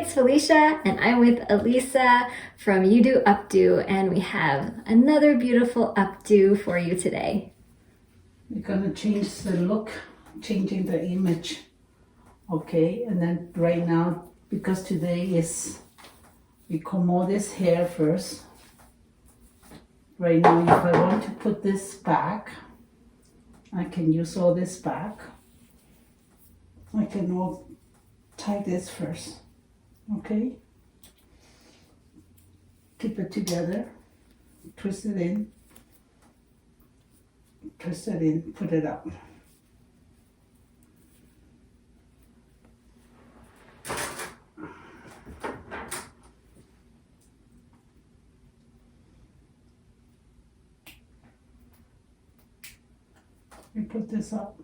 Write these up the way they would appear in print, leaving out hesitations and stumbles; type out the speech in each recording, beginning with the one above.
it's Felicia and I'm with Elisa from updo, and we have another beautiful updo for you today. We're gonna change the look, changing the image. Okay, and then right now, because today is, we comb all this hair first. Right now, if I want to put this back, I can use all this back. I can all tie this first, okay? Keep it together, twist it in, put it up. We put this up.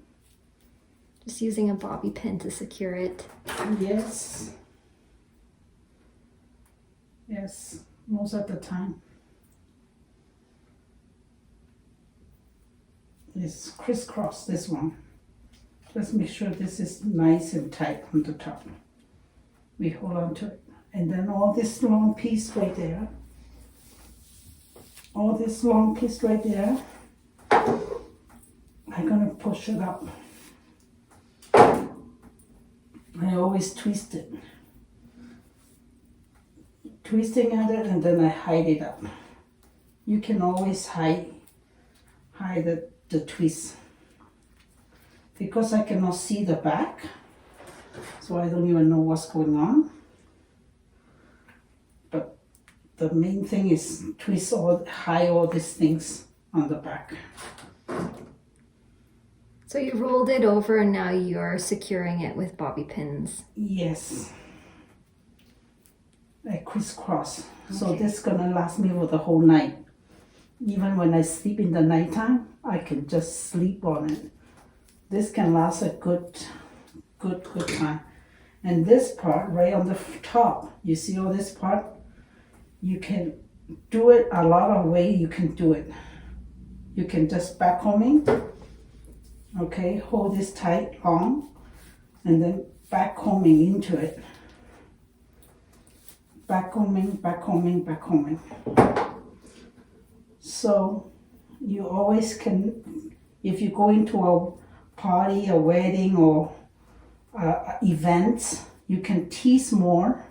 Just using a bobby pin to secure it. Yes. Yes, most of the time. It's crisscross, this one. Just make sure this is nice and tight on the top. We hold on to it. And then all this long piece right there. All this long piece right there. I'm gonna push it up. I always twist it. Twisting at it, and then I hide it up. You can always hide the twist. Because I cannot see the back, so I don't even know what's going on. But the main thing is hide all these things on the back. So you rolled it over and now you're securing it with bobby pins. Yes. I crisscross. Okay. So this is gonna last me for the whole night. Even when I sleep in the nighttime, I can just sleep on it. This can last a good time. And this part right on the top, you see all this part? You can do it a lot of ways. You can do it. You can just back combing. Okay, hold this tight on, and then back combing into it. Back combing, back combing, back combing. So you always can, if you go into a party, a wedding, or events, you can tease more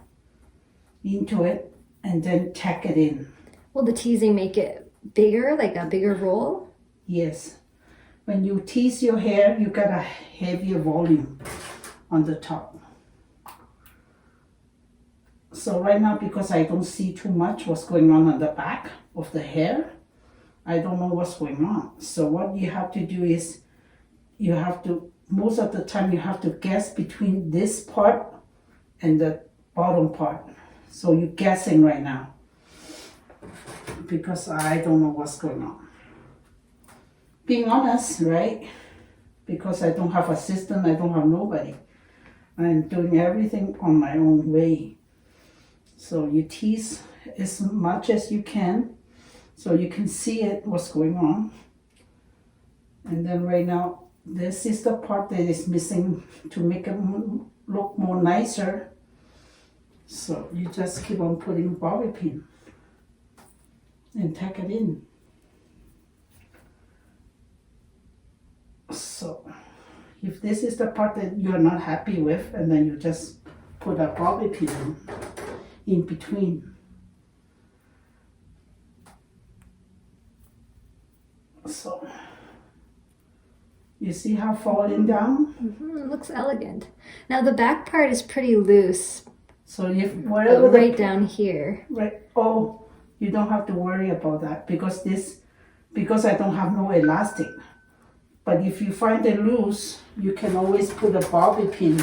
into it and then tack it in. Will the teasing make it bigger, like a bigger roll? Yes. When you tease your hair, you got a heavier volume on the top. So right now, because I don't see too much what's going on the back of the hair, I don't know what's going on. So what you have to do is, you have to, most of the time you have to guess between this part and the bottom part. So you're guessing right now, because I don't know what's going on. Being honest, right? Because I don't have assistant, I don't have nobody. I'm doing everything on my own way. So you tease as much as you can, so you can see it, what's going on. And then right now, this is the part that is missing to make it look more nicer. So you just keep on putting bobby pin and tack it in. So if this is the part that you're not happy with, and then you just put a bobby pin in between. So you see how falling down? Mm-hmm. It looks elegant. Now the back part is pretty loose. So if wherever right down here. Right. Oh, you don't have to worry about that, because I don't have no elastic. But if you find it loose, you can always put a bobby pin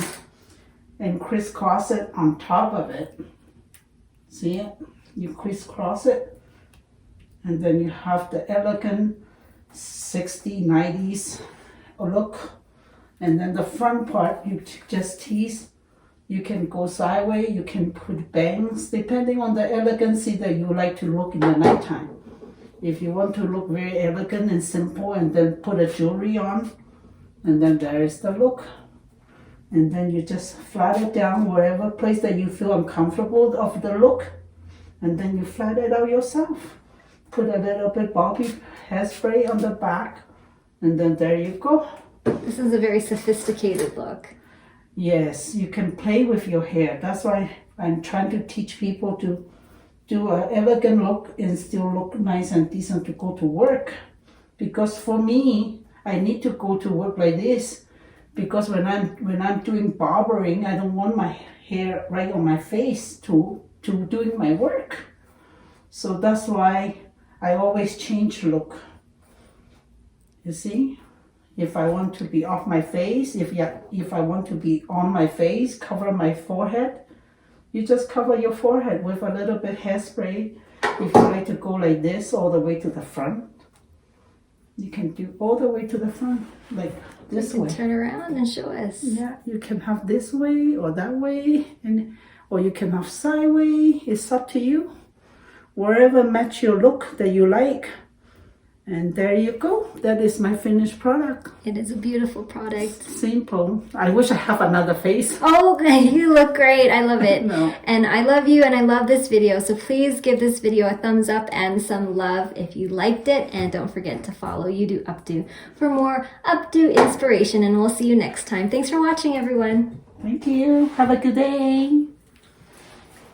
and crisscross it on top of it. See it? You crisscross it, and then you have the elegant 60s, 90s look. And then the front part, you just tease. You can go sideways, you can put bangs, depending on the elegancy that you like to look in the nighttime. If you want to look very elegant and simple, and then put a jewelry on, and then there is the look. And then you just flat it down wherever place that you feel uncomfortable of the look. And then you flat it out yourself. Put a little bit bobby hairspray on the back. And then there you go. This is a very sophisticated look. Yes, you can play with your hair. That's why I'm trying to teach people to do an elegant look and still look nice and decent to go to work. Because for me, I need to go to work like this. Because when I'm doing barbering, I don't want my hair right on my face to doing my work. So that's why I always change look. You see? If I want to be off my face, if I want to be on my face, cover my forehead, you just cover your forehead with a little bit hairspray. If you like to go like this all the way to the front, you can do all the way to the front, like this way. Turn around and show us. Yeah, you can have this way or that way, or you can have sideways. It's up to you. Wherever match your look that you like. And there you go. That is my finished product. It is a beautiful product. Simple. I wish I have another face. Oh, you look great. I love it. No. And I love you and I love this video. So please give this video a thumbs up and some love if you liked it. And don't forget to follow You Do Updo for more updo inspiration. And we'll see you next time. Thanks for watching, everyone. Thank you. Have a good day.